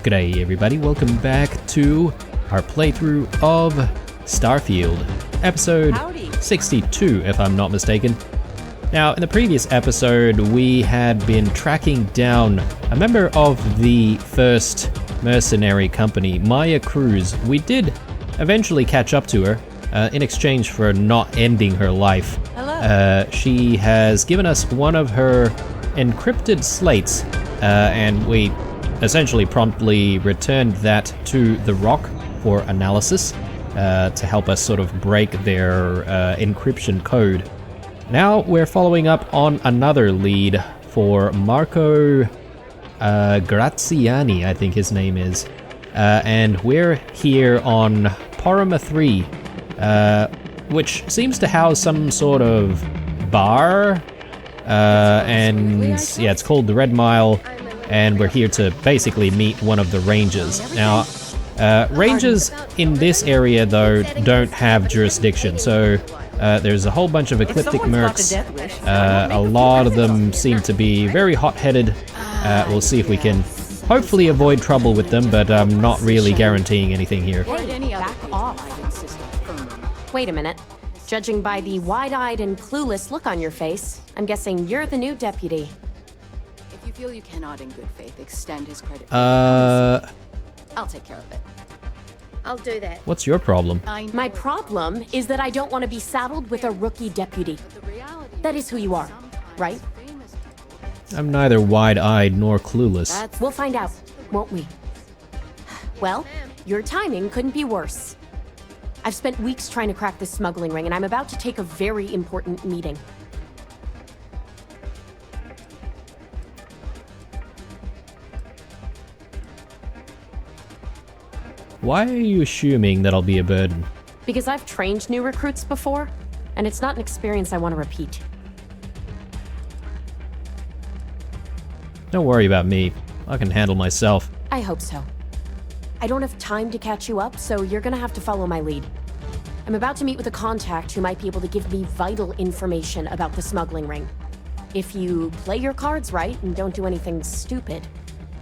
G'day everybody, welcome back to our playthrough of Starfield, episode 62 if I'm not mistaken. Now, in the previous episode we had been tracking down a member of the first mercenary company, Maya Cruz. We did eventually catch up to her in exchange for not ending her life. She has given us one of her encrypted slates and we essentially promptly returned that to the Rock for analysis to help us sort of break their encryption code. Now we're following up on another lead for Marco Graziani, I think his name is, and we're here on Poroma 3, which seems to house some sort of bar, and yeah, it's called the Red Mile. And we're here to basically meet one of the rangers. Now, rangers in this area, though, don't have jurisdiction, so there's a whole bunch of ecliptic mercs. A lot of them seem to be very hot-headed. We'll see if we can hopefully avoid trouble with them, but I'm not really guaranteeing anything here. Back off. Wait a minute. Judging by the wide-eyed and clueless look on your face, I'm guessing you're the new deputy. You feel you cannot in good faith extend his credit. I'll take care of it. I'll do that. What's your problem? My problem is that I don't want to be saddled with a rookie deputy. That is who you are, right? I'm neither wide-eyed nor clueless. We'll find out, won't we? Well, your timing couldn't be worse. I've spent weeks trying to crack this smuggling ring, and I'm about to take a very important meeting. Why are you assuming that I'll be a burden? Because I've trained new recruits before, and it's not an experience I want to repeat. Don't worry about me. I can handle myself. I hope so. I don't have time to catch you up, so you're gonna have to follow my lead. I'm about to meet with a contact who might be able to give me vital information about the smuggling ring. If you play your cards right and don't do anything stupid,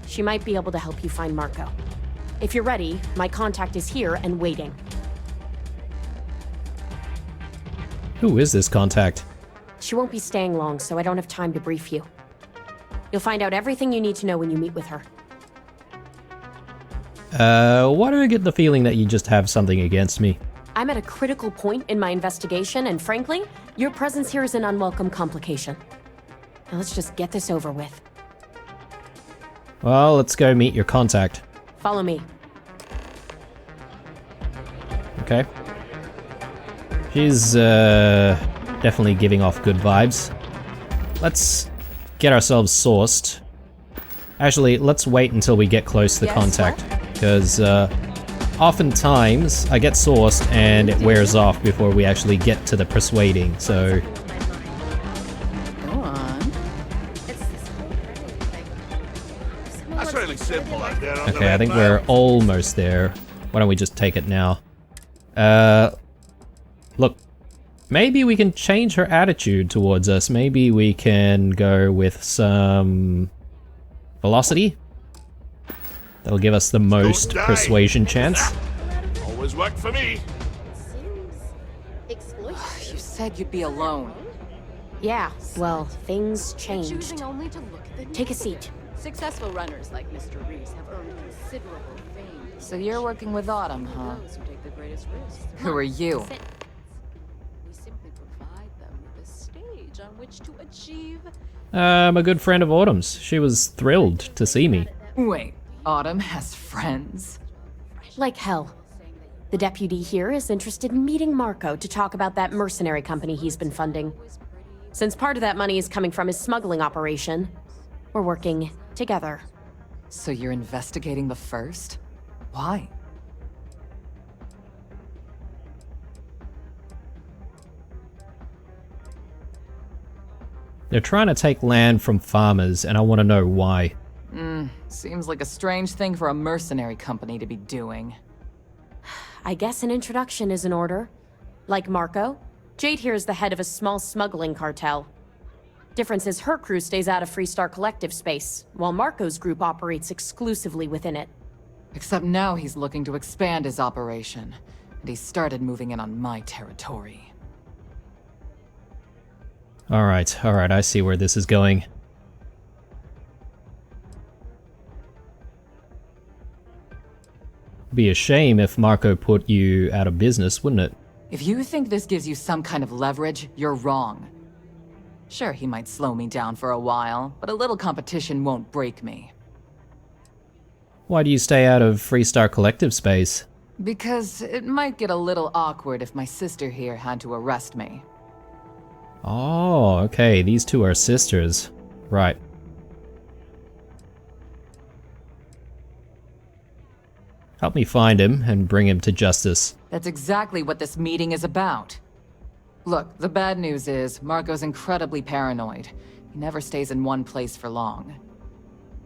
she might be able to help you find Marco. If you're ready, my contact is here and waiting. Who is this contact? She won't be staying long, so I don't have time to brief you. You'll find out everything you need to know when you meet with her. Why do I get the feeling that you just have something against me? I'm at a critical point in my investigation, and frankly, your presence here is an unwelcome complication. Now let's just get this over with. Well, let's go meet your contact. Follow me. Okay. She's definitely giving off good vibes. Let's get ourselves sourced. Actually, let's wait until we get close to the contact, because oftentimes I get sourced and it wears off before we actually get to the persuading, so... Go on. That's really simple out there on the Okay, I Red think Mile. we're almost there. Why don't we just take it now? Look, maybe we can change her attitude towards us. Maybe we can go with some velocity. That'll give us the most die. persuasion chance. Always worked for me. You said you'd be alone. Yeah, well, things changed. Choosing only to look at the Take a seat. Successful runners like Mr. Reese have earned considerable fame. So you're working with Autumn, huh? Those who take the greatest risks. Who are you? We simply provide them with a stage on which to achieve. I'm a good friend of Autumn's. She was thrilled to see me. Wait, Autumn has friends? Like hell. The deputy here is interested in meeting Marco to talk about that mercenary company he's been funding. Since part of that money is coming from his smuggling operation, we're working together. So you're investigating the first? Why? They're trying to take land from farmers, and I want to know why. Seems like a strange thing for a mercenary company to be doing. I guess an introduction is in order. Like Marco, Jade here is the head of a small smuggling cartel. Difference is her crew stays out of Freestar Collective space, while Marco's group operates exclusively within it. Except now he's looking to expand his operation, and he started moving in on my territory. Alright, I see where this is going. Be a shame if Marco put you out of business, wouldn't it? If you think this gives you some kind of leverage, you're wrong. Sure, he might slow me down for a while, but a little competition won't break me. Why do you stay out of Freestar Collective space? Because it might get a little awkward if my sister here had to arrest me. Oh, okay, these two are sisters. Right. Help me find him and bring him to justice. That's exactly what this meeting is about. Look, the bad news is, Marco's incredibly paranoid. He never stays in one place for long.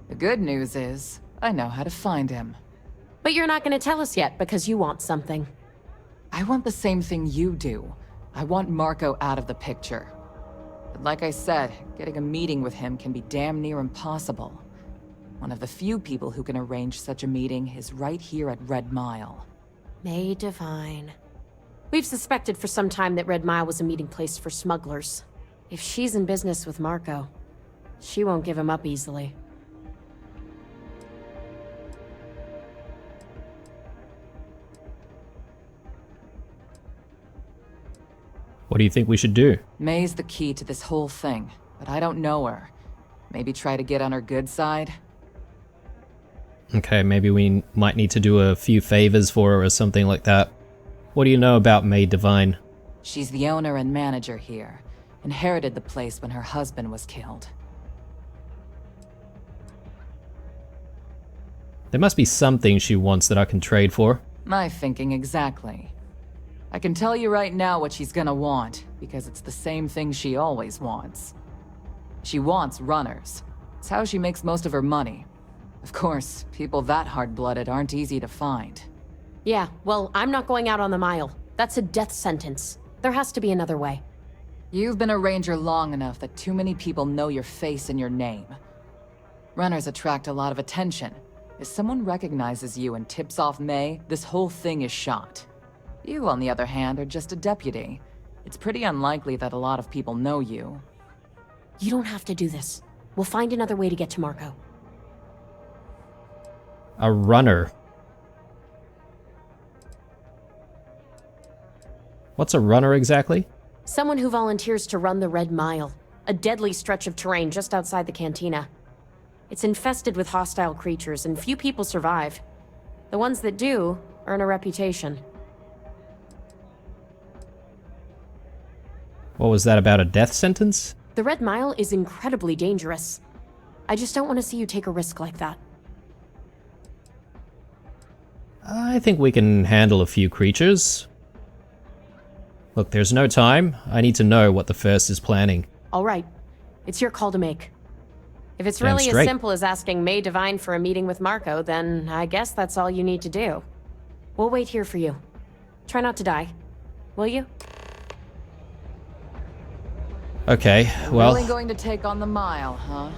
The good news is, I know how to find him. But you're not going to tell us yet because you want something. I want the same thing you do. I want Marco out of the picture. But like I said, getting a meeting with him can be damn near impossible. One of the few people who can arrange such a meeting is right here at Red Mile. May Divine. We've suspected for some time that Red Mile was a meeting place for smugglers. If she's in business with Marco, she won't give him up easily. What do you think we should do? May's the key to this whole thing, but I don't know her. Maybe try to get on her good side? Okay, maybe we might need to do a few favors for her or something like that. What do you know about May Divine? She's the owner and manager here. Inherited the place when her husband was killed. There must be something she wants that I can trade for. My thinking exactly. I can tell you right now what she's gonna want, because it's the same thing she always wants. She wants runners. It's how she makes most of her money. Of course, people that hard-blooded aren't easy to find. Yeah, well, I'm not going out on the mile. That's a death sentence. There has to be another way. You've been a ranger long enough that too many people know your face and your name. Runners attract a lot of attention. If someone recognizes you and tips off May, this whole thing is shot. You, on the other hand, are just a deputy. It's pretty unlikely that a lot of people know you. You don't have to do this. We'll find another way to get to Marco. A runner. What's a runner exactly? Someone who volunteers to run the Red Mile, a deadly stretch of terrain just outside the cantina. It's infested with hostile creatures, and few people survive. The ones that do earn a reputation. What was that about, a death sentence? The Red Mile is incredibly dangerous. I just don't want to see you take a risk like that. I think we can handle a few creatures. Look, there's no time. I need to know what the First is planning. All right. It's your call to make. If it's Damn really as straight. simple as asking May Divine for a meeting with Marco, then I guess that's all you need to do. We'll wait here for you. Try not to die. Will you? Okay, well, Really going to take on the mile, huh?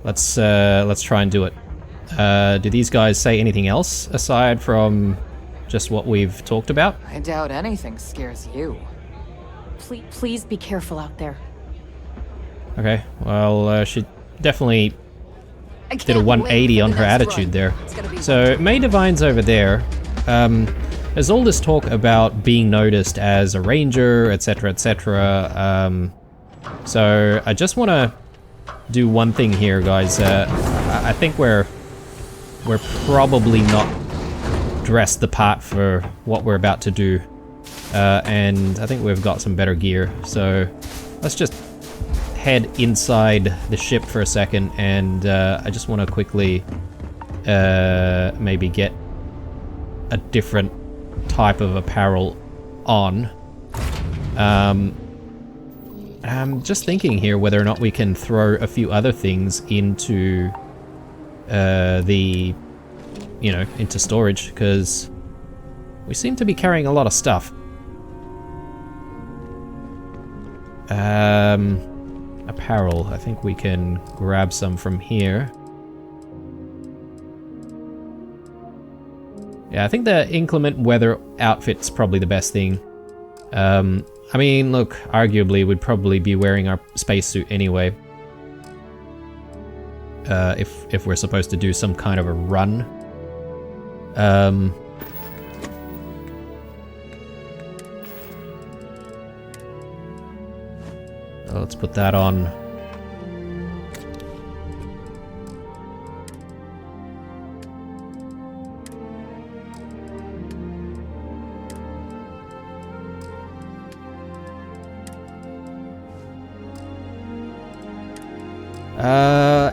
let's try and do it. Do these guys say anything else aside from just what we've talked about? I doubt anything scares you. Please be careful out there. Okay, well, she definitely did a 180 on her attitude there. So, May Divine's over there. There's all this talk about being noticed as a ranger, etc., etc. So, I just want to do one thing here, guys. I think we're probably not dressed the part for what we're about to do. And I think we've got some better gear. So, let's just head inside the ship for a second, and I just want to quickly maybe get a different type of apparel on. I'm just thinking here whether or not we can throw a few other things into into storage, because we seem to be carrying a lot of stuff. Apparel, I think we can grab some from here. Yeah, I think the inclement weather outfit's probably the best thing. I mean, look, arguably we'd probably be wearing our spacesuit anyway. If we're supposed to do some kind of a run. Let's put that on.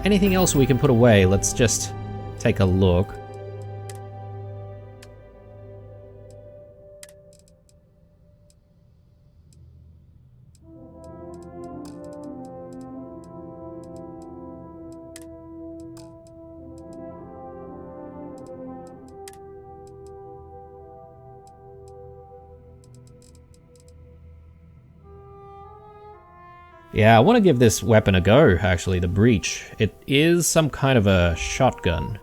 Anything else we can put away? Let's just take a look. Yeah, I want to give this weapon a go, actually, the breach. It is some kind of a shotgun.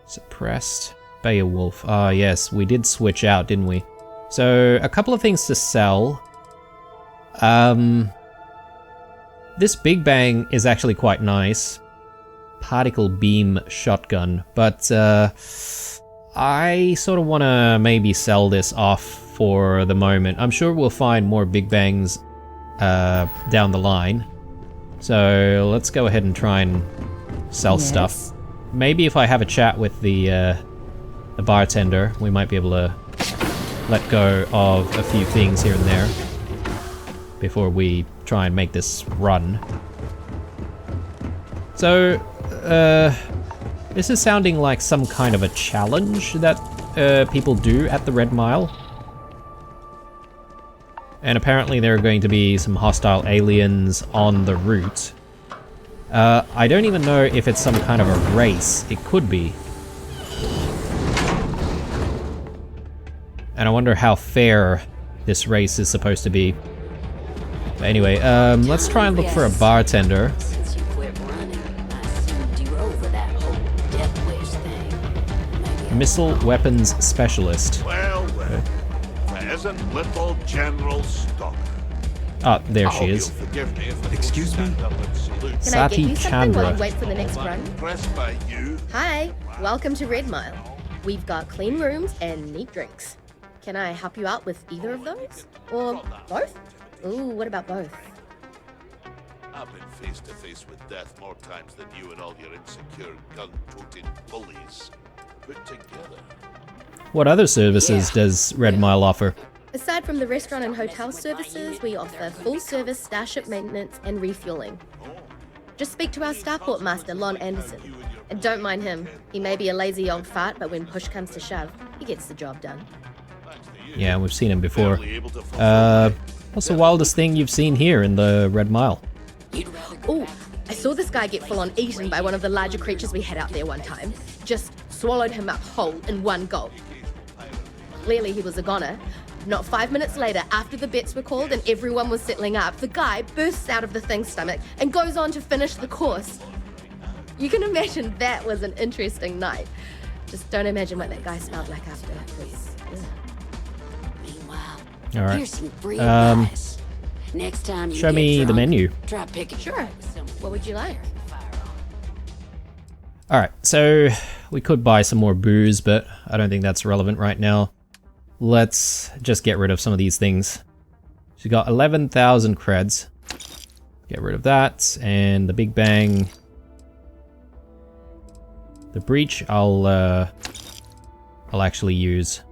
Suppressed. Beowulf. Ah, yes, we did switch out, didn't we? So, a couple of things to sell. This Big Bang is actually quite nice. Particle beam shotgun, but I sort of want to maybe sell this off for the moment. I'm sure we'll find more Big Bangs down the line. So let's go ahead and try and sell stuff. Maybe if I have a chat with the bartender, we might be able to let go of a few things here and there before we try and make this run. So, this is sounding like some kind of a challenge that people do at the Red Mile. And apparently there are going to be some hostile aliens on the route. I don't even know if it's some kind of a race. It could be. And I wonder how fair this race is supposed to be. But anyway, let's try and look for a bartender. Since you quit running, I assumed you were over that whole death wish thing. Maybe Missile weapons specialist. Well, present little General Stock. Ah, there I she hope is. you'll forgive me if I Excuse don't me? stand up and salute. Can I get Sati you something while Chandra. you wait for the next run? Impressed by you. Hi, welcome to Red Mile. We've got clean rooms and neat drinks. Can I help you out with either of those? Or both? Ooh, what about both? I've been face to face with death more times than you and all your insecure gun-toting bullies put together. What other services does Red Mile offer? Aside from the restaurant and hotel services, we offer full-service starship maintenance and refueling. Just speak to our starport master, Lon Anderson. And don't mind him. He may be a lazy old fart, but when push comes to shove, he gets the job done. Yeah, we've seen him before. Barely able to fulfill What's the wildest thing you've seen here in the Red Mile? Ooh, I saw this guy get full-on eaten by one of the larger creatures we had out there one time. Just swallowed him up whole in one gulp. Clearly he was a goner. Not 5 minutes later, after the bets were called and everyone was settling up, the guy bursts out of the thing's stomach and goes on to finish the course. You can imagine that was an interesting night. Just don't imagine what that guy smelled like after. 'Cause, ugh. meanwhile, All right. here's some free advice. Next time you Show get me the drunk, menu. Try picking Sure. What would you like? Alright, so we could buy some more booze, but I don't think that's relevant right now. Let's just get rid of some of these things. She's got 11,000 creds. Get rid of that, and the Big Bang. The breach I'll actually use.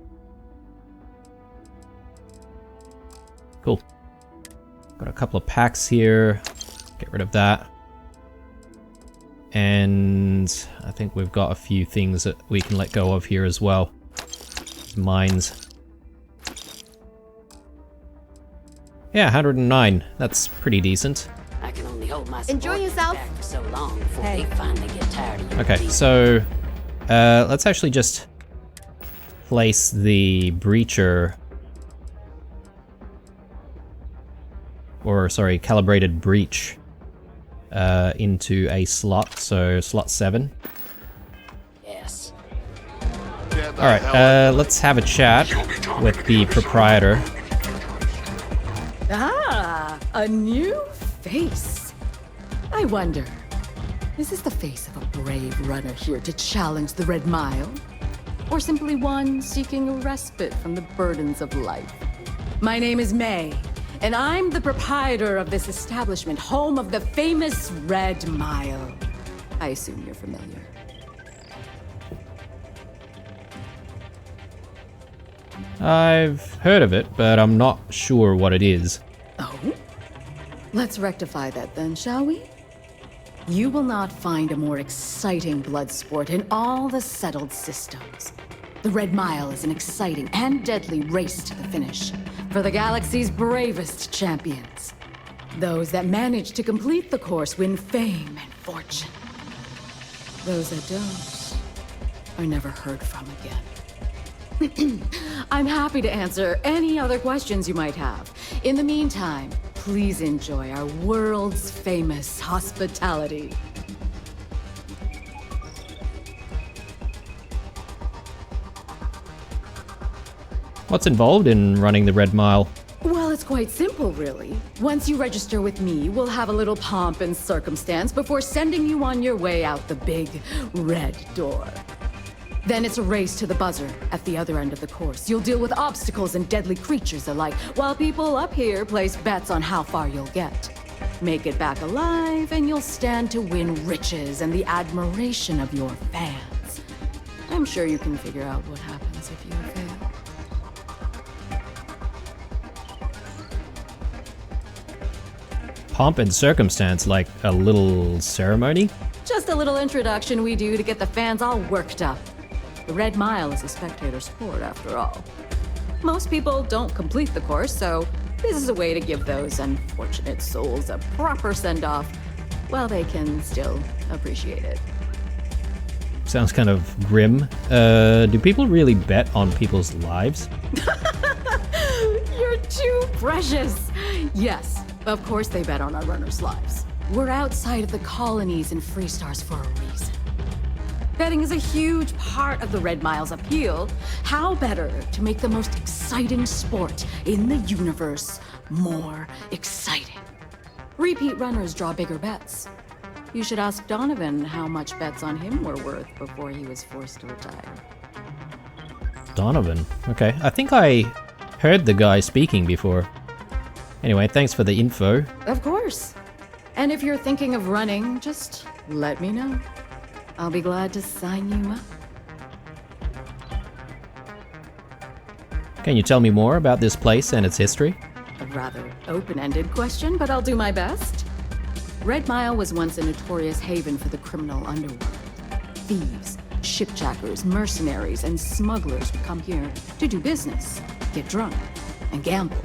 Cool. Got a couple of packs here. Get rid of that. And I think we've got a few things that we can let go of here as well. Mines. Yeah, 109. That's pretty decent. I can only hold my Enjoy subordinates yourself. back for so long before they finally get tired of you. Okay, so let's actually just place the breacher, or sorry, calibrated breach into a slot, so slot 7. Alright, let's have a chat with the proprietor. Ah, a new face. I wonder, is this the face of a brave runner here to challenge the Red Mile? Or simply one seeking a respite from the burdens of life? My name is May, and I'm the proprietor of this establishment, home of the famous Red Mile. I assume you're familiar. I've heard of it, but I'm not sure what it is. Oh? Let's rectify that then, shall we? You will not find a more exciting blood sport in all the settled systems. The Red Mile is an exciting and deadly race to the finish for the galaxy's bravest champions. Those that manage to complete the course win fame and fortune. Those that don't are never heard from again. I'm happy to answer any other questions you might have. In the meantime, please enjoy our world's famous hospitality. What's involved in running the Red Mile? Well, it's quite simple, really. Once you register with me, we'll have a little pomp and circumstance before sending you on your way out the big red door. Then it's a race to the buzzer at the other end of the course. You'll deal with obstacles and deadly creatures alike, while people up here place bets on how far you'll get. Make it back alive, and you'll stand to win riches and the admiration of your fans. I'm sure you can figure out what happens if you fail. Pomp and circumstance, like a little ceremony? Just a little introduction we do to get the fans all worked up. The Red Mile is a spectator sport, after all. Most people don't complete the course, so this is a way to give those unfortunate souls a proper send-off while they can still appreciate it. Sounds kind of grim. Do people really bet on people's lives? You're too precious! Yes, of course they bet on our runners' lives. We're outside of the colonies and free stars for a reason. Betting is a huge part of the Red Mile's appeal. How better to make the most exciting sport in the universe more exciting? Repeat runners draw bigger bets. You should ask Donovan how much bets on him were worth before he was forced to retire. Donovan. Okay, I think I heard the guy speaking before. Anyway, thanks for the info. Of course. And if you're thinking of running, just let me know. I'll be glad to sign you up. Can you tell me more about this place and its history? A rather open-ended question, but I'll do my best. Red Mile was once a notorious haven for the criminal underworld. Thieves, shipjackers, mercenaries, and smugglers would come here to do business, get drunk, and gamble.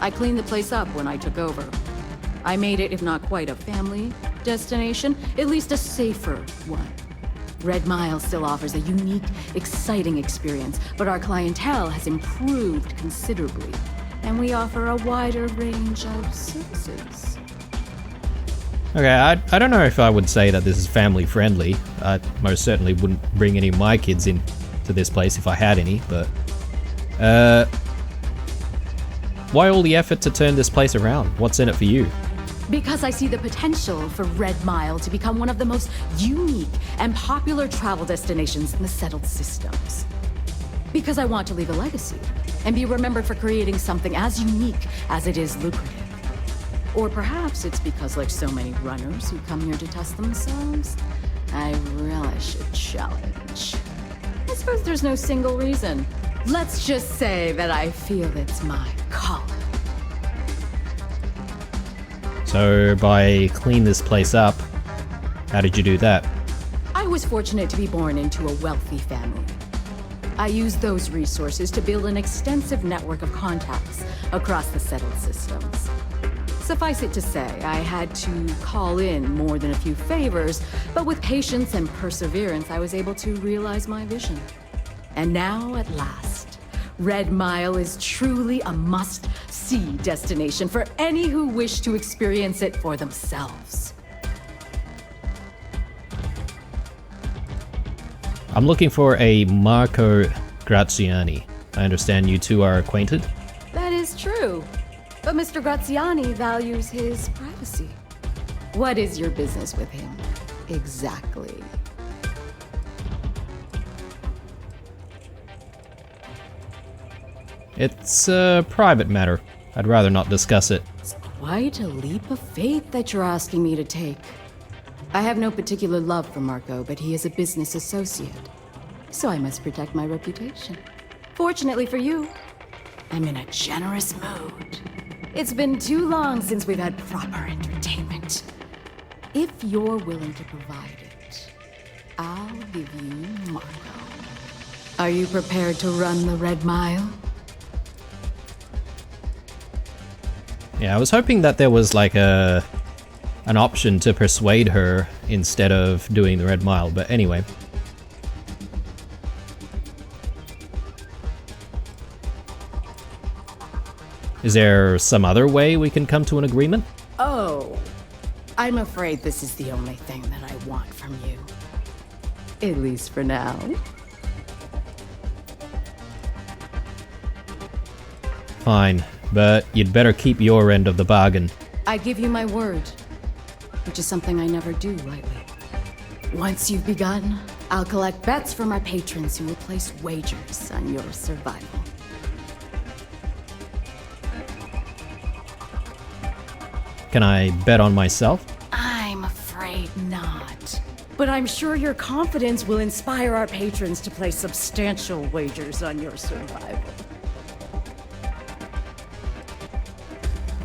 I cleaned the place up when I took over. I made it, if not quite a family destination, at least a safer one. Red Mile still offers a unique, exciting experience, but our clientele has improved considerably, and we offer a wider range of services. Okay, I don't know if I would say that this is family friendly. I most certainly wouldn't bring any of my kids into this place if I had any, but... why all the effort to turn this place around? What's in it for you? Because I see the potential for Red Mile to become one of the most unique and popular travel destinations in the settled systems. Because I want to leave a legacy and be remembered for creating something as unique as it is lucrative. Or perhaps it's because, like so many runners who come here to test themselves, I relish a challenge. I suppose there's no single reason. Let's just say that I feel it's my calling. So, by clean this place up, how did you do that? I was fortunate to be born into a wealthy family. I used those resources to build an extensive network of contacts across the settled systems. Suffice it to say, I had to call in more than a few favors, but with patience and perseverance, I was able to realize my vision. And now, at last, Red Mile is truly a must-see destination for any who wish to experience it for themselves. I'm looking for a Marco Graziani. I understand you two are acquainted? That is true. But Mr. Graziani values his privacy. What is your business with him? Exactly. It's a private matter. I'd rather not discuss it. It's quite a leap of faith that you're asking me to take. I have no particular love for Marco, but he is a business associate. So I must protect my reputation. Fortunately for you, I'm in a generous mood. It's been too long since we've had proper entertainment. If you're willing to provide it, I'll give you Marco. Are you prepared to run the Red Mile? Yeah, I was hoping that there was like an option to persuade her instead of doing the Red Mile, but anyway. Is there some other way we can come to an agreement? Oh, I'm afraid this is the only thing that I want from you. At least for now. Fine, but you'd better keep your end of the bargain. I give you my word, which is something I never do lightly. Once you've begun, I'll collect bets from our patrons who will place wagers on your survival. Can I bet on myself? I'm afraid not. But I'm sure your confidence will inspire our patrons to place substantial wagers on your survival.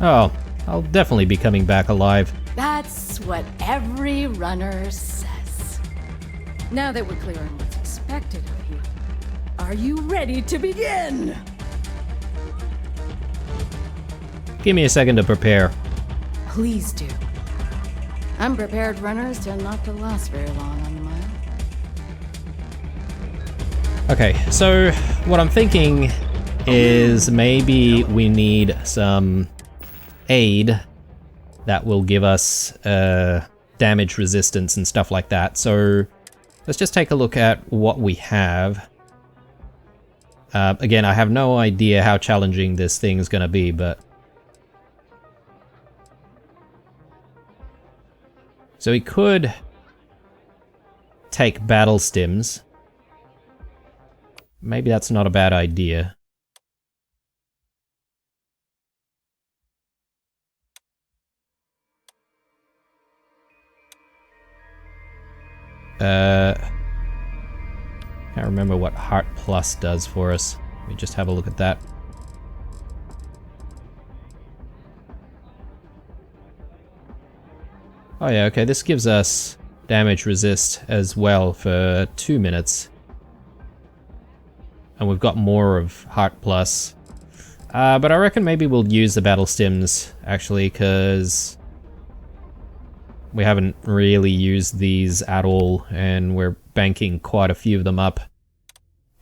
Oh, I'll definitely be coming back alive. That's what every runner says. Now that we're clear on what's expected of you, are you ready to begin? Give me a second to prepare. Please do. Unprepared runners tend not to last very long on the mile. Okay, so what I'm thinking is maybe we need some aid that will give us damage resistance and stuff like that. So let's just take a look at what we have. Again, I have no idea how challenging this thing is going to be, but... So we could take battle stims. Maybe that's not a bad idea. Can't remember what Heart Plus does for us. Let me just have a look at that. Oh yeah, okay, this gives us damage resist as well for 2 minutes. And we've got more of Heart Plus. But I reckon maybe we'll use the battle stims, actually, because we haven't really used these at all, and we're banking quite a few of them up.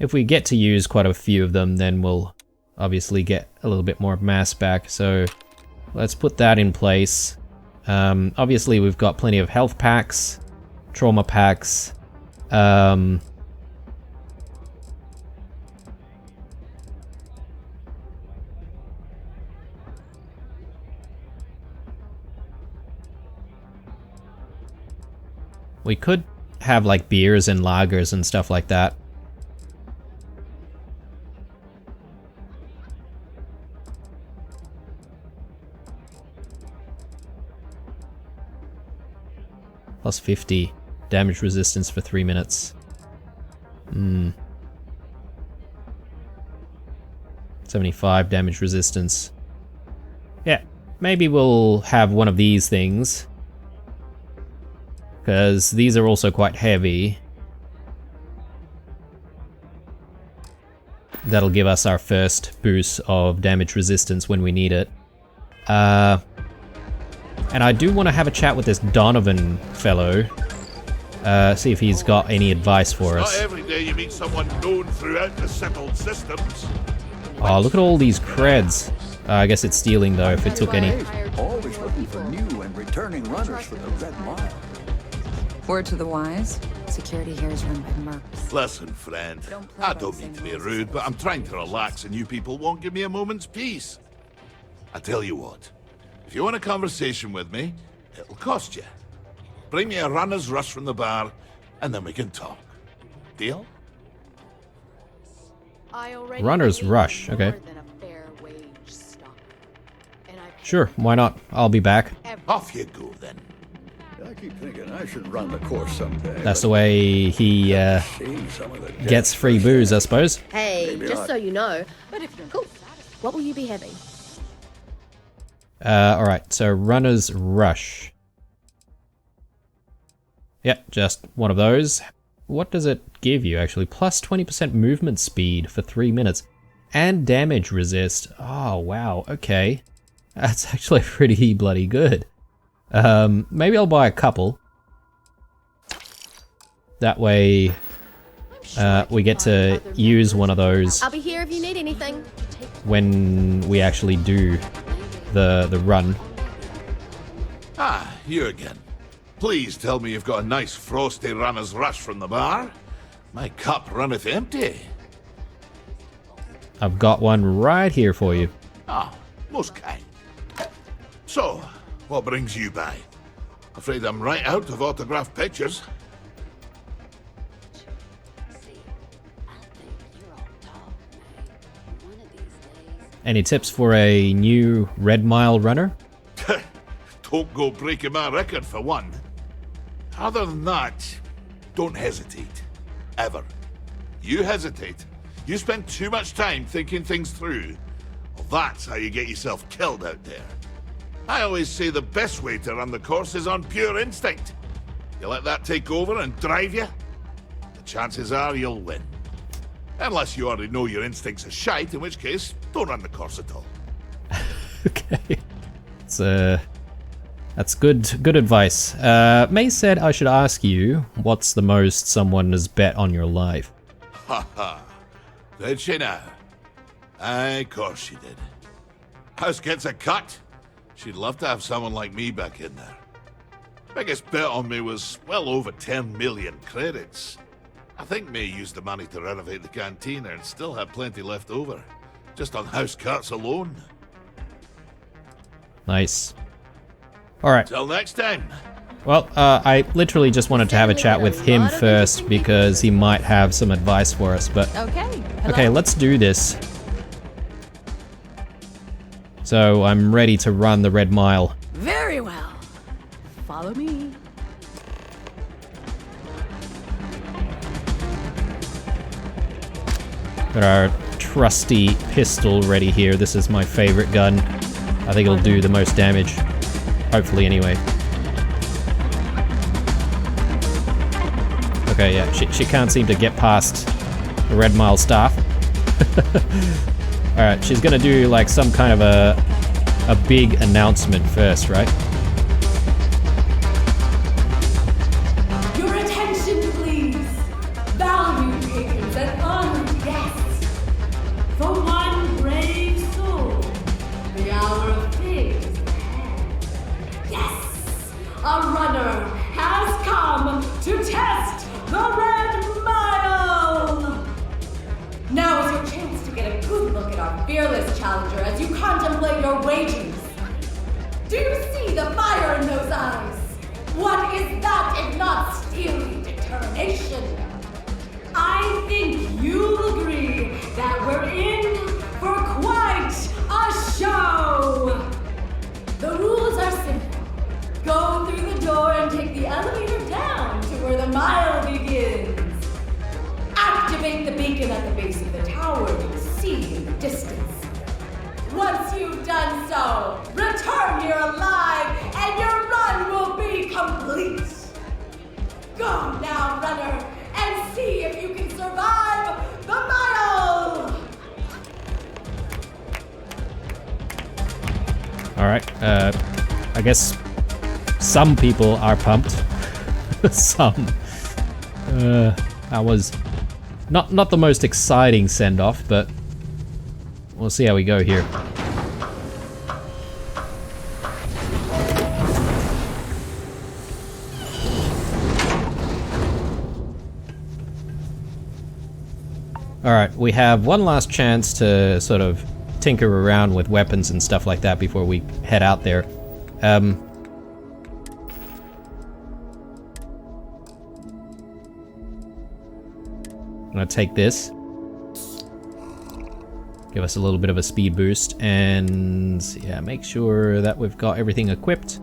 If we get to use quite a few of them, then we'll obviously get a little bit more mass back, so let's put that in place. Obviously we've got plenty of health packs, trauma packs, we could have like beers and lagers and stuff like that. Plus 50 damage resistance for 3 minutes. 75 damage resistance. Yeah, maybe we'll have one of these things, because these are also quite heavy. That'll give us our first boost of damage resistance when we need it. And I do want to have a chat with this Donovan fellow, see if he's got any advice for us. Not every day you meet someone known throughout the settled systems. Oh, look at all these creds. I guess it's stealing though, if it took any. Always looking for new and returning runners for the Red Mile. Word to the wise, Security here is run by mercs. Listen, friend, I don't mean to be rude, but I'm trying to relax and you people won't give me a moment's peace. I tell you what, if you want a conversation with me, it'll cost you. Bring me a runner's rush from the bar, and then we can talk. Deal? Runner's rush, okay. Sure, why not? I'll be back. Off you go, then. I keep thinking I should run the course someday. That's the way he gets free booze, I suppose. Hey, just so you know. Cool. What will you be having? Alright, so Runner's Rush. Yeah, just one of those. What does it give you, actually? Plus 20% movement speed for 3 minutes. And damage resist. Oh, wow, okay. That's actually pretty bloody good. Maybe I'll buy a couple. That way, we get to use one of those I'll be here if you need anything. when we actually do the run. Ah, you again. Please tell me you've got a nice frosty runner's rush from the bar. My cup runneth empty. I've got one right here for you. Ah, most kind. So, what brings you by? Afraid I'm right out of autographed pictures. Any tips for a new Red Mile runner? Don't go breaking my record for one. Other than that, don't hesitate. Ever. You hesitate. You spend too much time thinking things through. Well, that's how you get yourself killed out there. I always say the best way to run the course is on pure instinct. You let that take over and drive you, the chances are you'll win. Unless you already know your instincts are shite, in which case, don't run the course at all. Okay. That's good advice. May said I should ask you, what's the most someone has bet on your life? Ha ha. Did she now? Aye, of course she did. House gets a cut. She'd love to have someone like me back in there. Biggest bet on me was well over 10 million credits. I think May used the money to renovate the cantina and still had plenty left over. Just on house cuts alone. Nice. Alright. Till next time. Well, I literally just wanted to have a chat with him first because he might have some advice for us, but... Okay, let's do this. So, I'm ready to run the Red Mile. Very well. Follow me. Got our trusty pistol ready here. This is my favorite gun. I think it'll do the most damage. Hopefully, anyway. Okay, yeah, she can't seem to get past the Red Mile staff. Alright, she's gonna do like some kind of a big announcement first, right? Your attention, please. Valued patrons and honored guests. For one brave soul, the hour of fate is at hand. Yes, a runner has come to test the Red Mile. Now is your chance to get a good look at our fearless challenger as you contemplate your wagers. Do you see the fire in those eyes? What is that if not steely determination? I think you'll agree that we're in for quite a show. The rules are simple. Go through the door and take the elevator down to where the mile begins. Activate the beacon at the base of the tower you see in the distance. Once you've done so, return here alive and your run will be complete. Go now, runner, and see if you can survive the mile! Alright, I guess some people are pumped. Some. That was not the most exciting send-off, but we'll see how we go here. Alright, we have one last chance to sort of tinker around with weapons and stuff like that before we head out there. I'm gonna take this. Give us a little bit of a speed boost, and yeah, make sure that we've got everything equipped.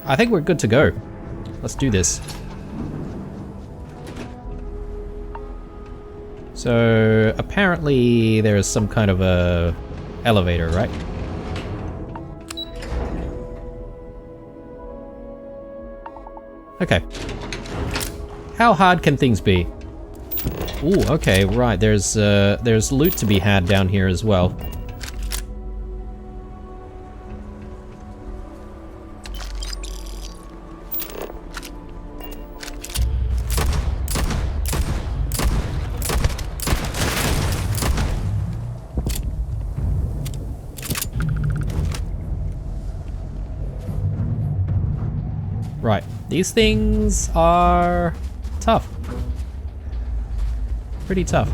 I think we're good to go. Let's do this. So apparently there is some kind of a elevator, right? Okay. How hard can things be? Ooh, okay, right. There's loot to be had down here as well. Right. These things are tough. Pretty tough.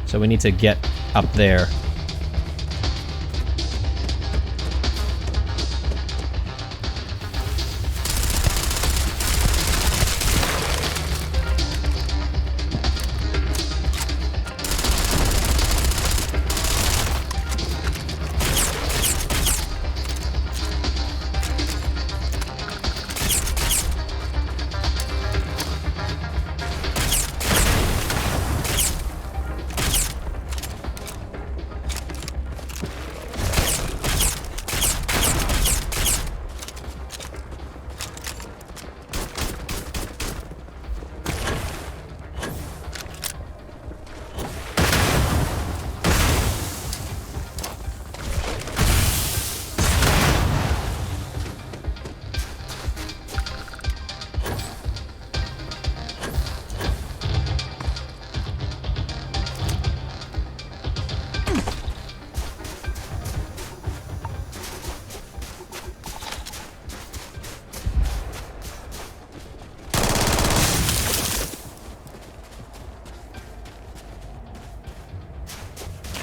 So we need to get up there.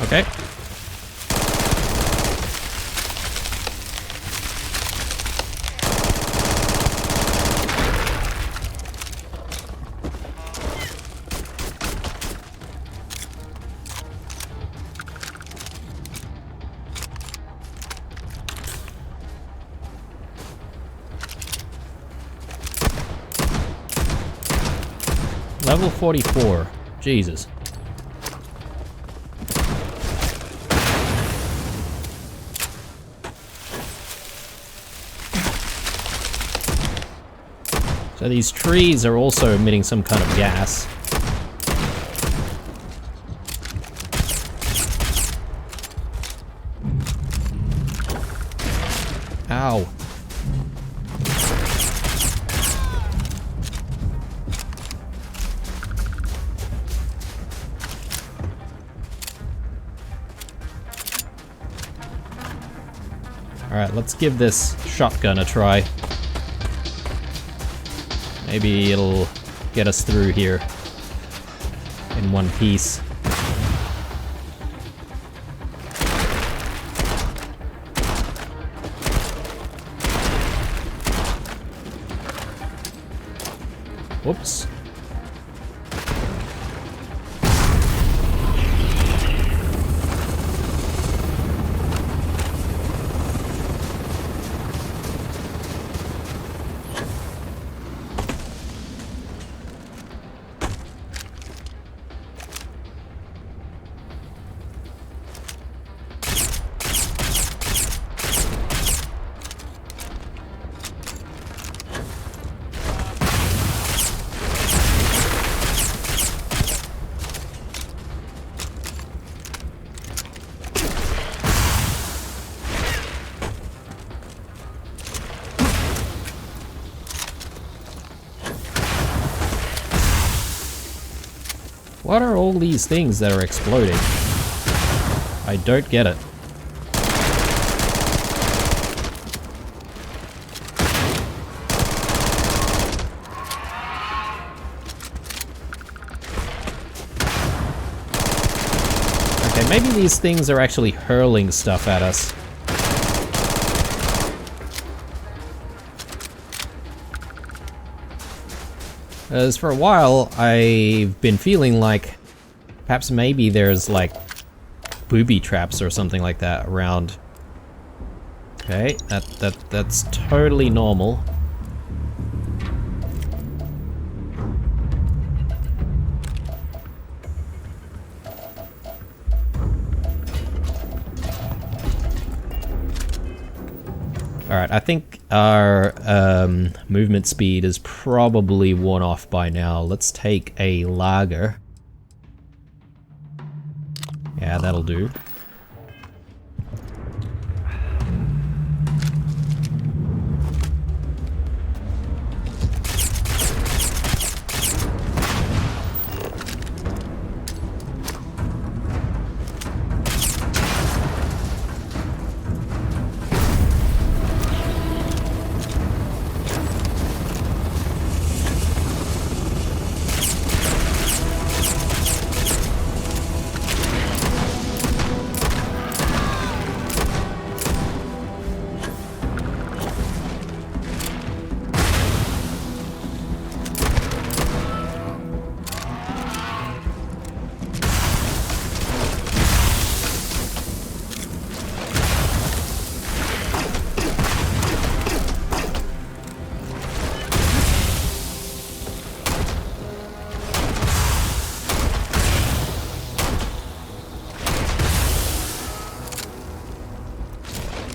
Okay. Level 44. Jesus. So these trees are also emitting some kind of gas. Ow. Alright, let's give this shotgun a try. Maybe it'll get us through here in one piece. Whoops. What are all these things that are exploding? I don't get it. Maybe these things are actually hurling stuff at us. As for a while, I've been feeling like perhaps maybe there's like booby traps or something like that around. Okay, that's totally normal. Alright, I think our movement speed is probably worn off by now. Let's take a lager. Yeah, that'll do.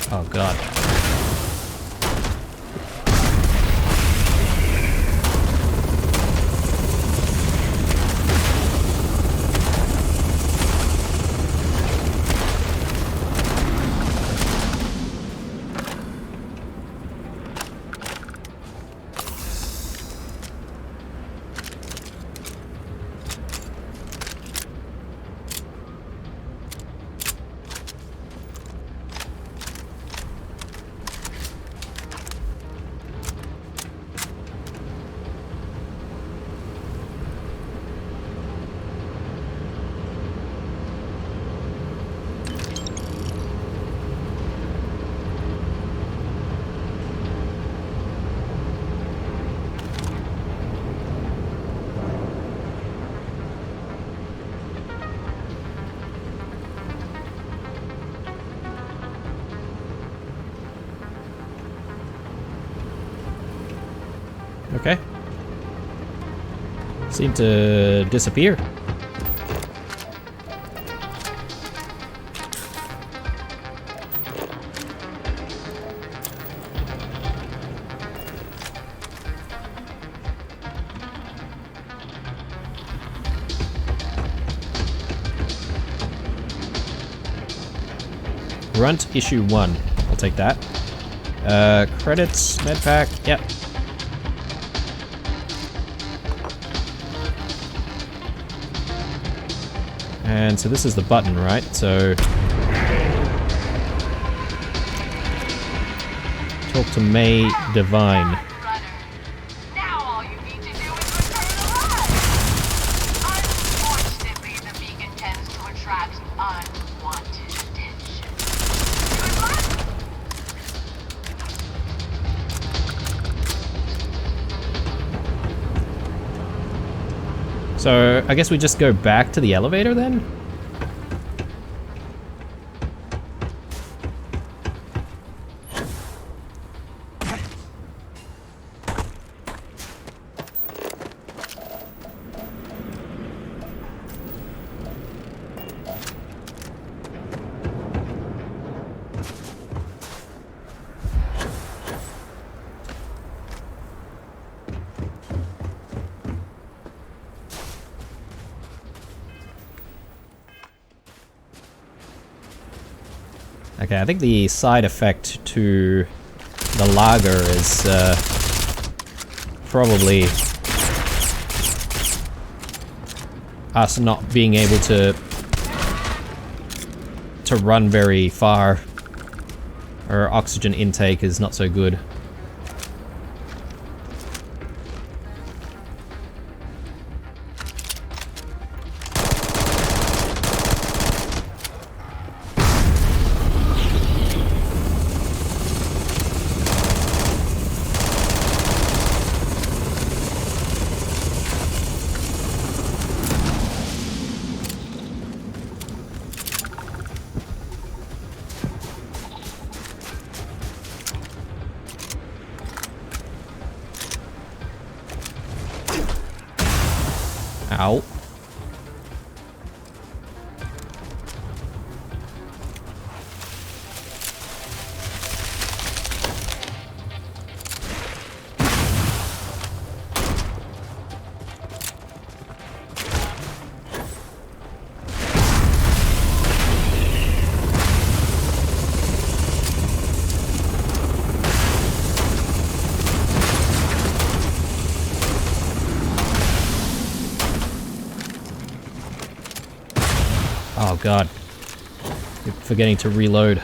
Oh god. Okay. Seem to disappear. Grunt issue 1. I'll take that. Credits, medpack, yep. And so this is the button, right? So talk to May Divine. Now all you need to do is return alive. Unfortunately, the beacon tends to attract unwanted attention. Good luck. So I guess we just go back to the elevator then? Okay, I think the side effect to the lager is probably us not being able to run very far. Our oxygen intake is not so good. Ow. Oh god. Keep forgetting to reload.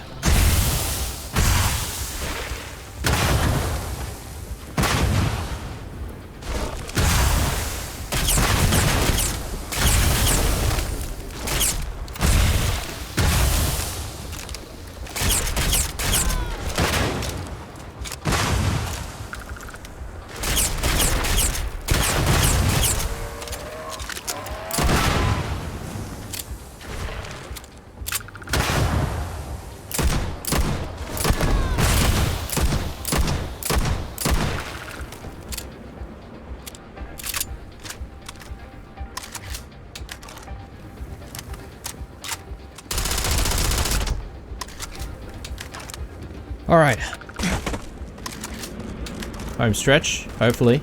Alright. Home stretch, hopefully.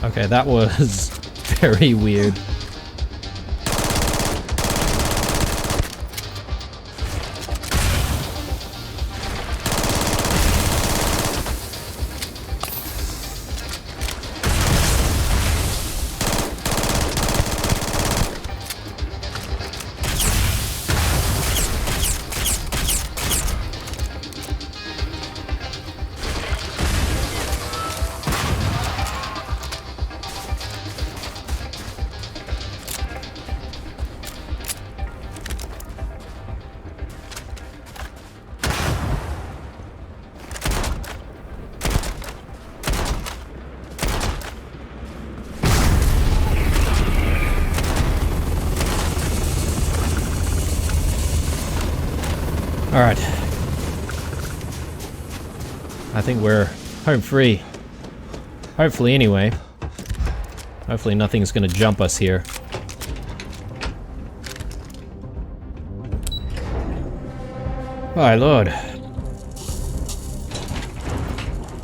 Okay, that was very weird. Alright. I think we're home free. Hopefully, anyway. Hopefully nothing's gonna jump us here. My lord.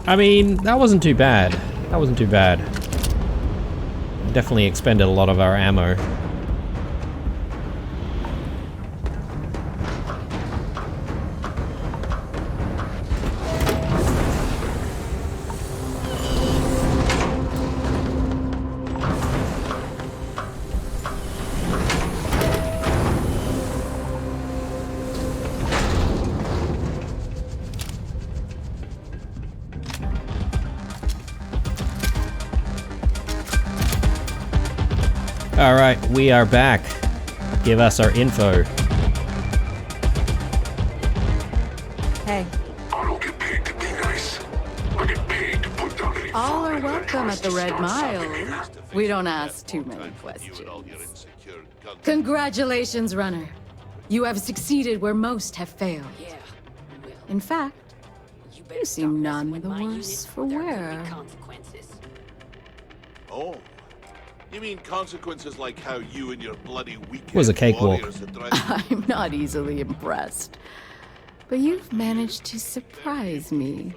I mean, that wasn't too bad. That wasn't too bad. Definitely expended a lot of our ammo. Alright, we are back. Give us our info. Hey. I don't get paid to be nice. I get paid to put down any All are fine welcome at the Red Mile. We don't ask too many questions. Congratulations, runner. You have succeeded where most have failed. Yeah. In fact, you seem none the worse for wear. Consequences. Oh. You mean consequences like how you and your bloody weekend Was a cakewalk. warriors had tried- I'm not easily impressed. But you've managed to surprise me.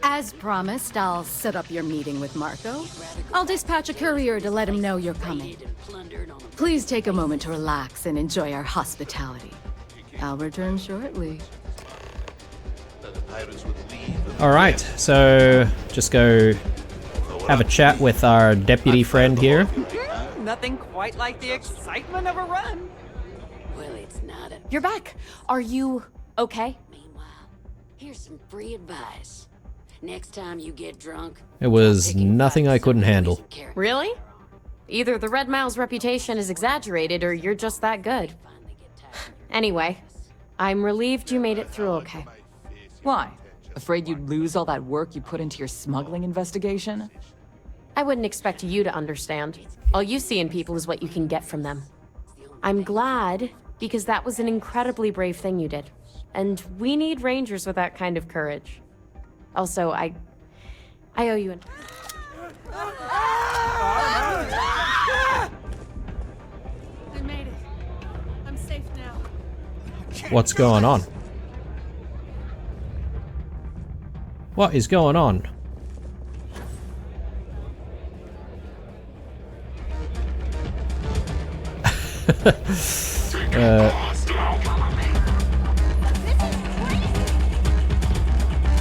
As promised, I'll set up your meeting with Marco. I'll dispatch a courier to let him know you're coming. Please take a moment to relax and enjoy our hospitality. I'll return shortly. Alright, so just go have a chat with our deputy friend here. Nothing quite like the excitement of a run. Well, it's not a... You're back. Are you okay? Meanwhile, here's some free advice. Next time you get drunk... It was nothing I couldn't handle. Really? Either the Red Mile's reputation is exaggerated or you're just that good. Anyway, I'm relieved you made it through okay. Why? Afraid you'd lose all that work you put into your smuggling investigation? I wouldn't expect you to understand. All you see in people is what you can get from them. I'm glad, because that was an incredibly brave thing you did. And we need rangers with that kind of courage. Also, I owe you an... I made it. I'm safe now. What's going on? What is going on?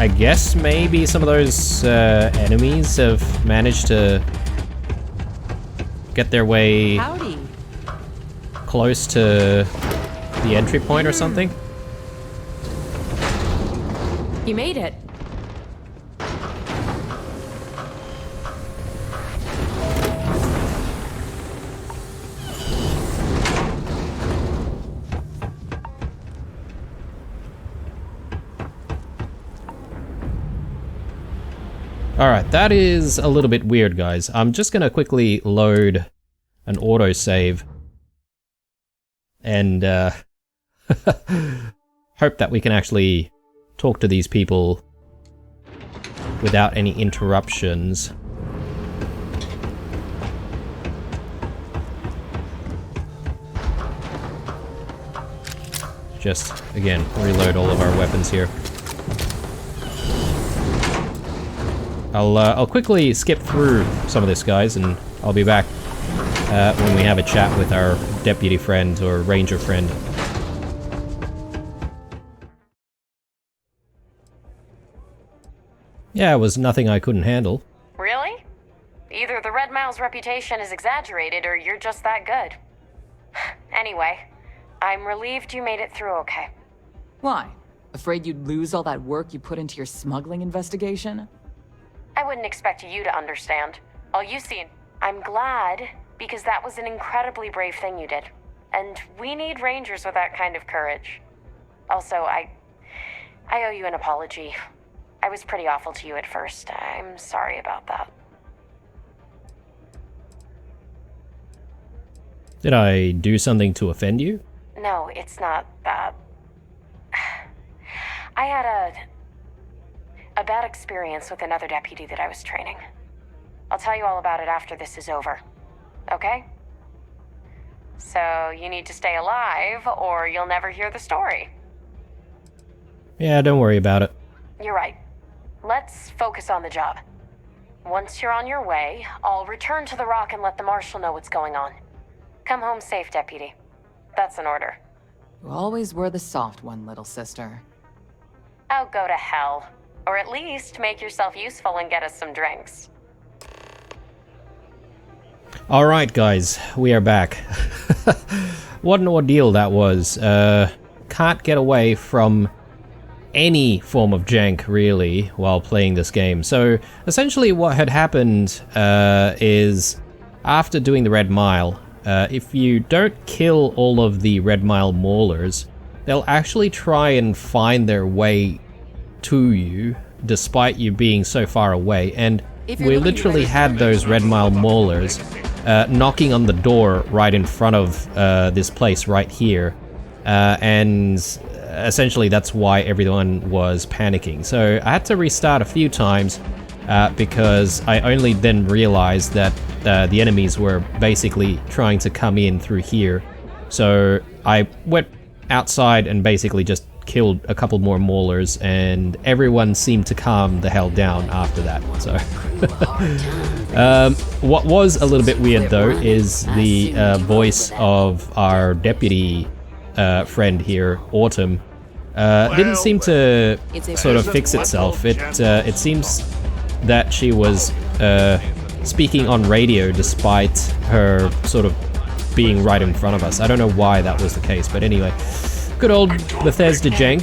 I guess maybe some of those enemies have managed to get their way Howdy. close to the entry point or something. You made it. Alright, that is a little bit weird, guys. I'm just gonna quickly load an autosave and hope that we can actually talk to these people without any interruptions. Just, again, reload all of our weapons here. I'll quickly skip through some of this, guys, and I'll be back when we have a chat with our deputy friend or ranger friend. Yeah, it was nothing I couldn't handle. Really? Either the Red Mile's reputation is exaggerated or you're just that good. Anyway, I'm relieved you made it through okay. Why? Afraid you'd lose all that work you put into your smuggling investigation? I wouldn't expect you to understand. All you see... I'm glad, because that was an incredibly brave thing you did. And we need rangers with that kind of courage. Also, I owe you an apology. I was pretty awful to you at first. I'm sorry about that. Did I do something to offend you? No, it's not that. I had a bad experience with another deputy that I was training. I'll tell you all about it after this is over. Okay? So, you need to stay alive, or you'll never hear the story. Yeah, don't worry about it. You're right. Let's focus on the job. Once you're on your way, I'll return to the Rock and let the Marshal know what's going on. Come home safe, Deputy. That's an order. You always were the soft one, little sister. Oh, go to hell. Or at least make yourself useful and get us some drinks. Alright, guys, we are back. What an ordeal that was. Can't get away from any form of jank, really, while playing this game. So, essentially what had happened is, after doing the Red Mile, if you don't kill all of the Red Mile maulers, they'll actually try and find their way to you, despite you being so far away. And we literally had those Red Mile maulers knocking on the door right in front of this place right here. And essentially that's why everyone was panicking. So I had to restart a few times because I only then realized that the enemies were basically trying to come in through here. So I went outside and basically just killed a couple more maulers, and everyone seemed to calm the hell down after that. So what was a little bit weird though is the voice of our deputy friend here, Autumn, didn't seem to sort of fix itself. It seems that she was speaking on radio despite her sort of being right in front of us. I don't know why that was the case, but anyway. Good old Bethesda jank.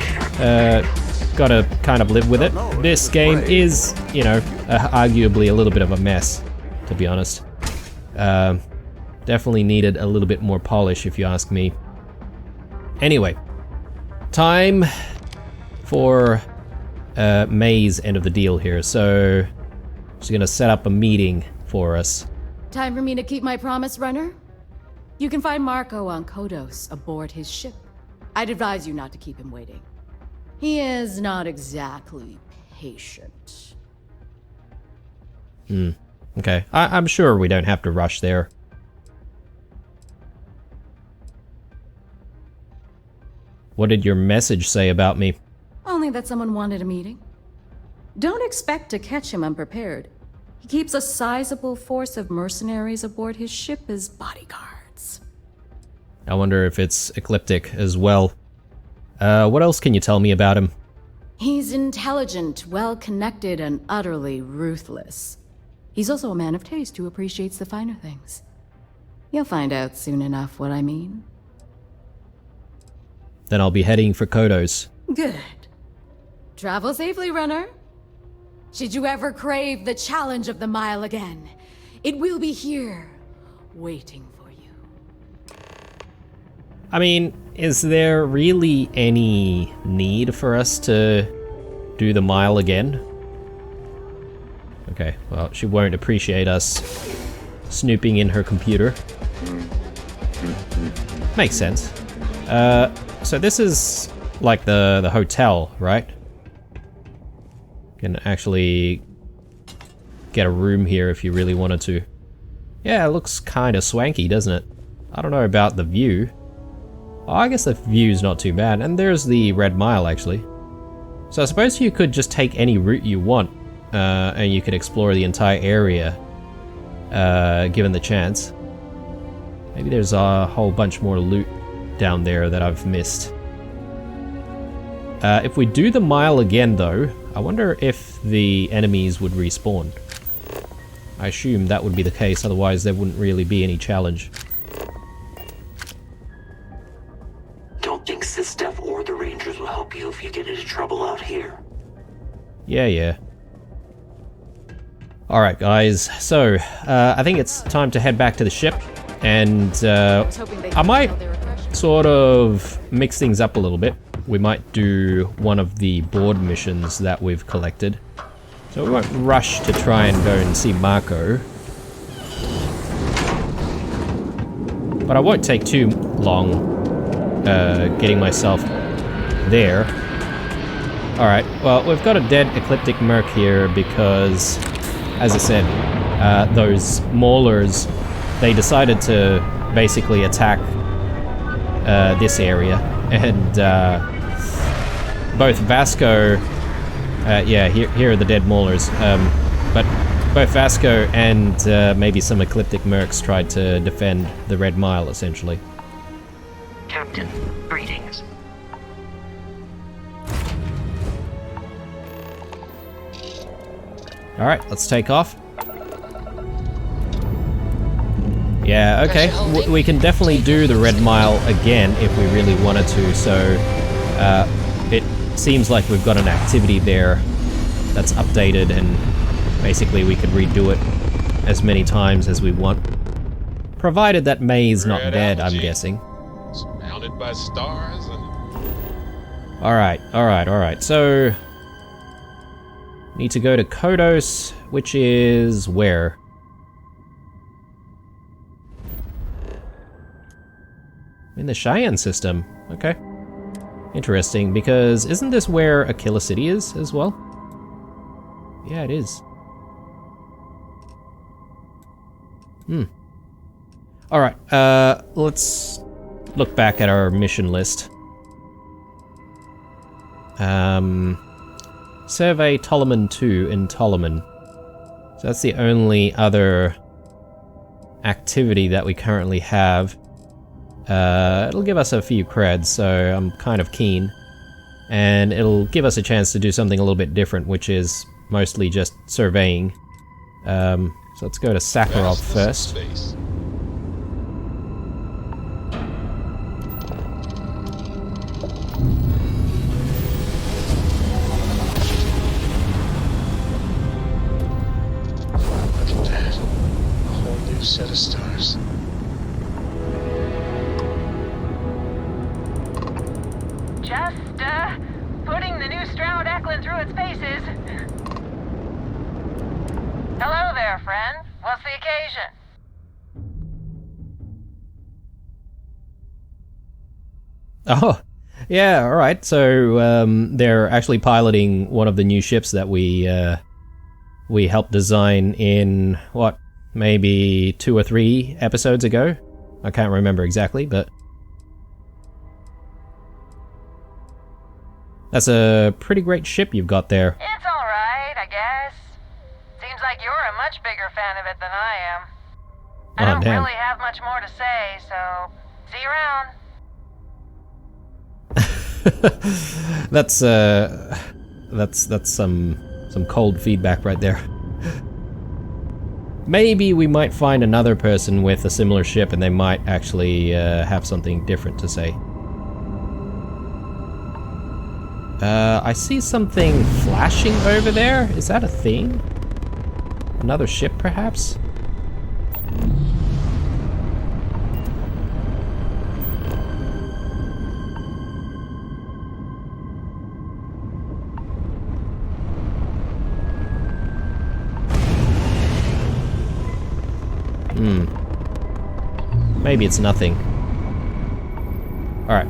Gotta kind of live with it. This game is, you know, arguably a little bit of a mess, to be honest. Definitely needed a little bit more polish, if you ask me. Anyway, time for May's end of the deal here. So, she's gonna set up a meeting for us. Time for me to keep my promise, runner? You can find Marco on Kodos aboard his ship. I'd advise you not to keep him waiting. He is not exactly patient. Okay. I'm sure we don't have to rush there. What did your message say about me? Only that someone wanted a meeting. Don't expect to catch him unprepared. He keeps a sizable force of mercenaries aboard his ship as bodyguards. I wonder if it's ecliptic as well. What else can you tell me about him? He's intelligent, well-connected, and utterly ruthless. He's also a man of taste who appreciates the finer things. You'll find out soon enough what I mean. Then I'll be heading for Kodos. Good. Travel safely, runner. Should you ever crave the challenge of the mile again, it will be here, waiting for you. I mean, is there really any need for us to do the mile again? Okay, well, she won't appreciate us snooping in her computer. Makes sense. So this is like the hotel, right? Can actually get a room here if you really wanted to. Yeah, it looks kind of swanky, doesn't it? I don't know about the view. Oh, I guess the view's not too bad. And there's the Red Mile, actually. So I suppose you could just take any route you want, and you could explore the entire area, given the chance. Maybe there's a whole bunch more loot down there that I've missed. If we do the mile again, though, I wonder if the enemies would respawn. I assume that would be the case, otherwise there wouldn't really be any challenge. Don't think Sistef or the Rangers will help you if you get into trouble out here. Yeah. Alright guys, so I think it's time to head back to the ship, and I might sort of mix things up a little bit. We might do one of the board missions that we've collected. So we won't rush to try and go and see Marco. But I won't take too long getting myself there. Alright, well, we've got a dead Ecliptic Merc here because, as I said, those Maulers, they decided to basically attack this area. And both Vasco, here are the dead Maulers, but both Vasco and maybe some Ecliptic Mercs tried to defend the Red Mile, essentially. Captain, greetings. Alright, let's take off. Yeah, okay, we can definitely do the Red Mile again if we really wanted to, so it seems like we've got an activity there that's updated, and basically we could redo it as many times as we want. Provided that May's not dead, I'm guessing. Surrounded by stars and... Alright, so... need to go to Kodos, which is where? In the Cheyenne system. Okay. Interesting, because isn't this where Aquila City is as well? Yeah, it is. Alright, let's look back at our mission list. Survey Toloman 2 in Toloman. So that's the only other activity that we currently have. It'll give us a few creds, so I'm kind of keen. And it'll give us a chance to do something a little bit different, which is mostly just surveying. So let's go to Sakharov first. Set of stars. Just, putting the new Stroud Eklund through its paces. Hello there, friend. What's the occasion? Oh, yeah, alright. So, they're actually piloting one of the new ships that we helped design in, what, maybe 2 or 3 episodes ago? I can't remember exactly, but... That's a pretty great ship you've got there. It's alright, I guess. Seems like you're a much bigger fan of it than I am. I don't really have much more to say, so see you around. That's some cold feedback right there. Maybe we might find another person with a similar ship and they might actually have something different to say. I see something flashing over there. Is that a thing? Another ship, perhaps? Maybe it's nothing. Alright,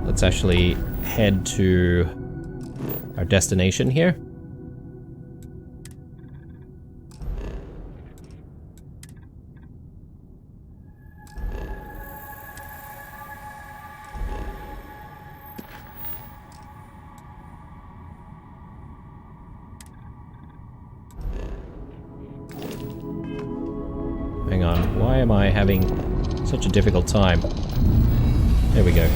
let's actually head to our destination here. Hang on, why am I having such a difficult time? There we go.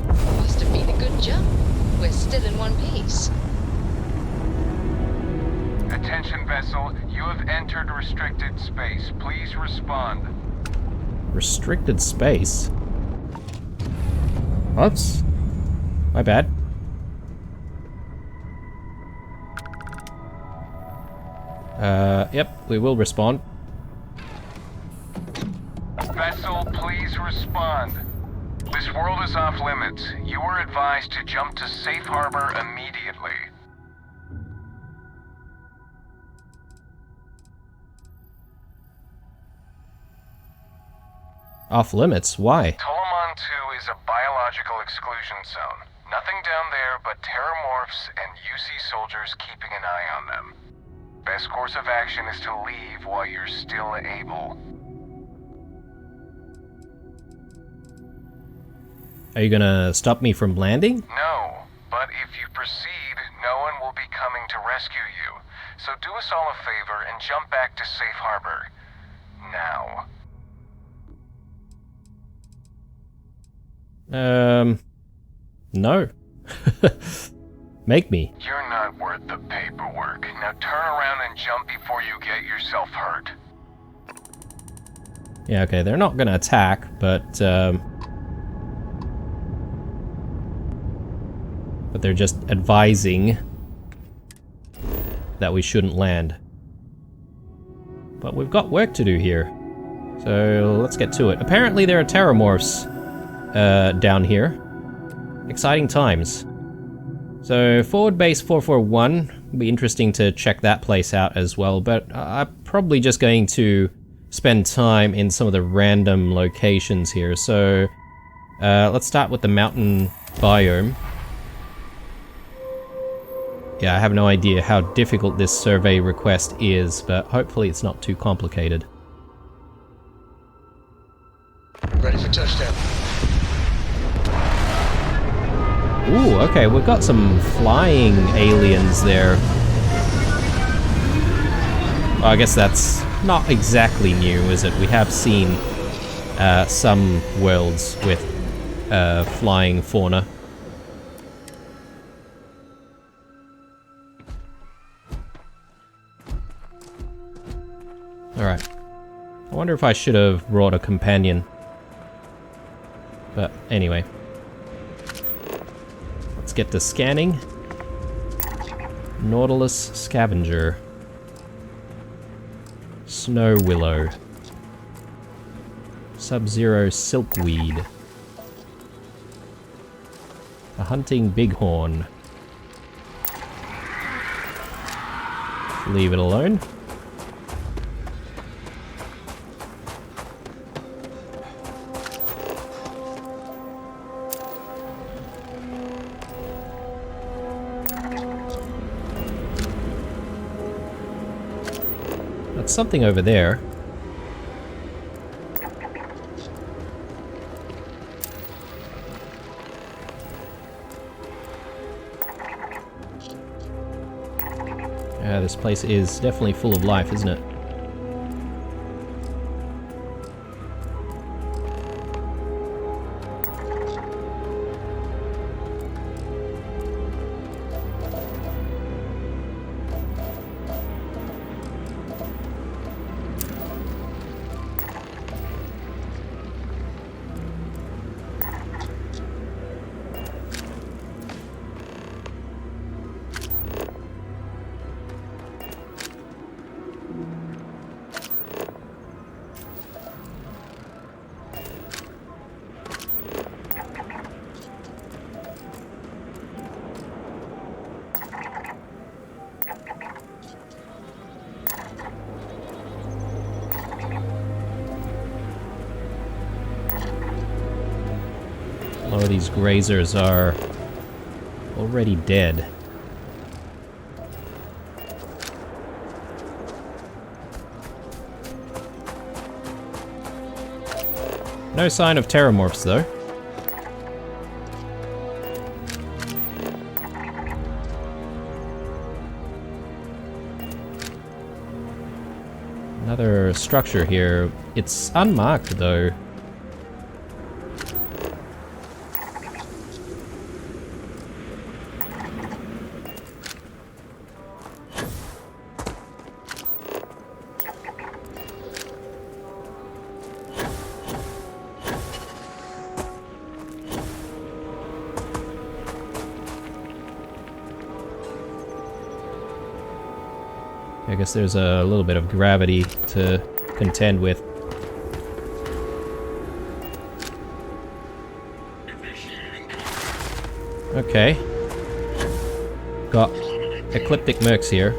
Must have been a good jump. We're still in one piece. Attention vessel, you have entered restricted space. Please respond. Restricted space? Oops. My bad. Yep, we will respond. Vessel, please respond. This world is off limits. You are advised to jump to safe harbor immediately. Off limits? Why? Tolomon 2 is a biological exclusion zone. Nothing down there but terramorphs and UC soldiers keeping an eye on them. Best course of action is to leave while you're still able. Are you gonna stop me from landing? No, but if you proceed, no one will be coming to rescue you. So do us all a favor and jump back to safe harbor. Now. No. Make me. You're not worth the paperwork. Now turn around and jump before you get yourself hurt. Yeah, okay, they're not gonna attack, but they're just advising that we shouldn't land. But we've got work to do here. So let's get to it. Apparently there are terramorphs down here. Exciting times. So forward base 441, it'll be interesting to check that place out as well, but I'm probably just going to spend time in some of the random locations here. So let's start with the mountain biome. Yeah, I have no idea how difficult this survey request is, but hopefully it's not too complicated. Ready for touchdown. Ooh, okay, we've got some flying aliens there. Well, I guess that's not exactly new, is it? We have seen some worlds with flying fauna. Alright. I wonder if I should have brought a companion. But anyway. Let's get to scanning. Nautilus Scavenger. Snow Willow. Sub-Zero Silkweed. A Hunting Bighorn. Leave it alone. That's something over there. Yeah, this place is definitely full of life, isn't it? A lot of these grazers are already dead. No sign of terramorphs though. Another structure here. It's unmarked though. I guess there's a little bit of gravity to contend with. Okay. Got ecliptic mercs here.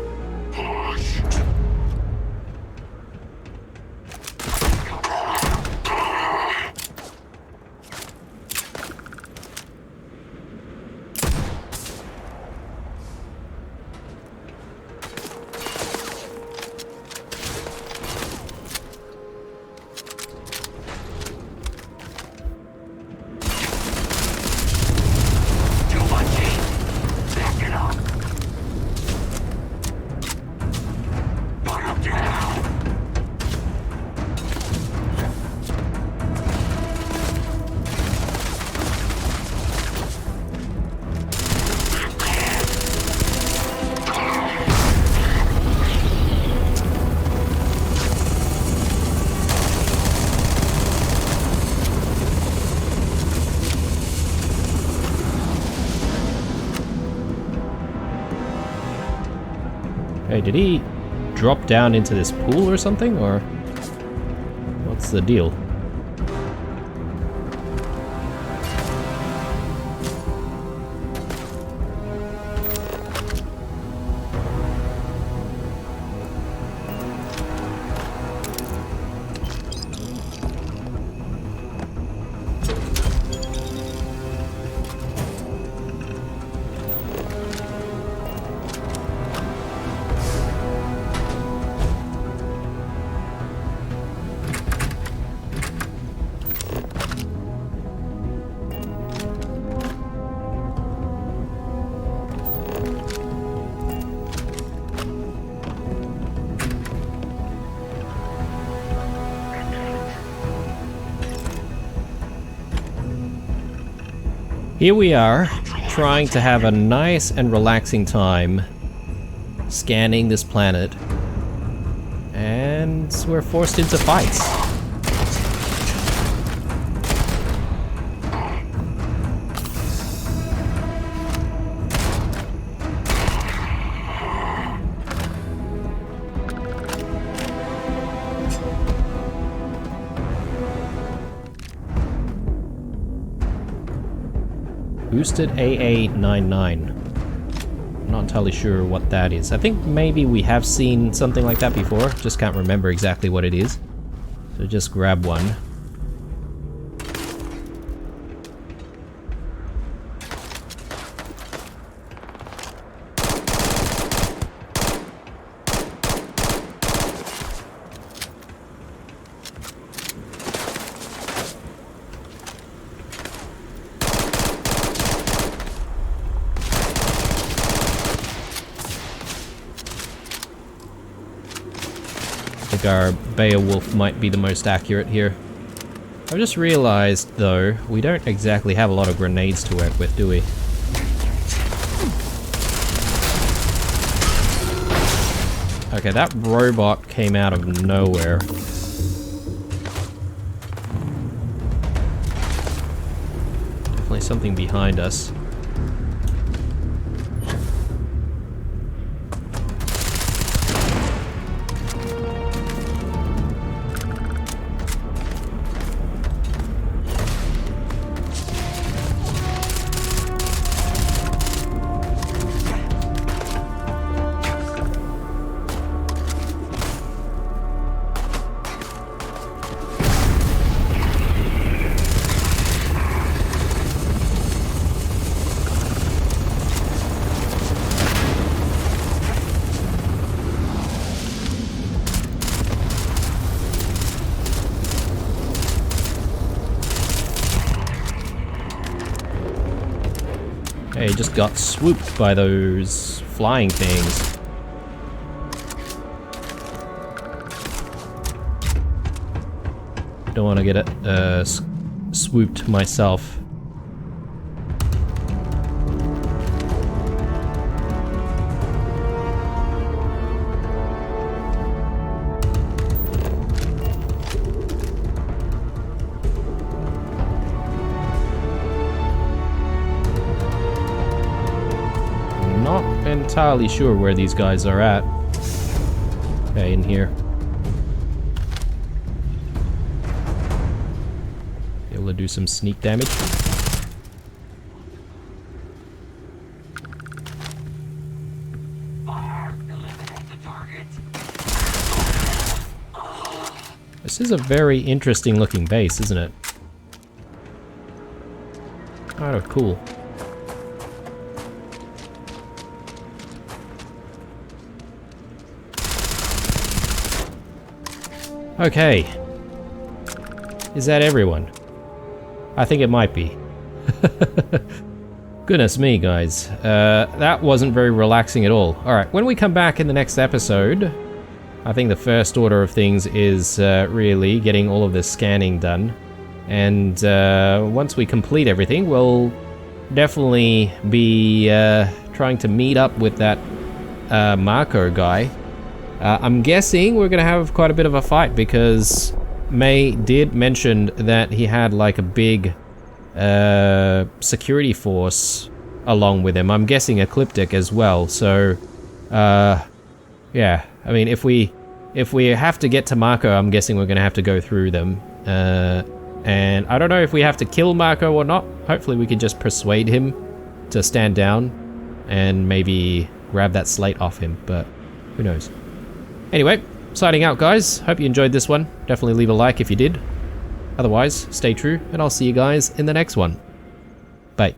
Hey, did he drop down into this pool or something, or what's the deal? Here we are, trying to have a nice and relaxing time scanning this planet, and we're forced into fights. Boosted AA-99. I'm not entirely sure what that is. I think maybe we have seen something like that before, just can't remember exactly what it is. So just grab one. I think our Beowulf might be the most accurate here. I've just realized, though, we don't exactly have a lot of grenades to work with, do we? Okay, that robot came out of nowhere. Definitely something behind us. Okay, just got swooped by those flying things. Don't want to get it swooped myself. Not entirely sure where these guys are at. Okay, in here. Able to do some sneak damage. This is a very interesting looking base, isn't it? Kind of cool. Okay. Is that everyone? I think it might be. Goodness me, guys. That wasn't very relaxing at all. Alright, when we come back in the next episode, I think the first order of things is really getting all of this scanning done. And once we complete everything, we'll definitely be trying to meet up with that Marco guy. I'm guessing we're gonna have quite a bit of a fight because May did mention that he had like a big security force along with him. I'm guessing Ecliptic as well. So, yeah. I mean, if we have to get to Marco, I'm guessing we're gonna have to go through them. And I don't know if we have to kill Marco or not. Hopefully, we can just persuade him to stand down and maybe grab that slate off him. But who knows? Anyway, signing out, guys. Hope you enjoyed this one. Definitely leave a like if you did. Otherwise, stay true, and I'll see you guys in the next one. Bye.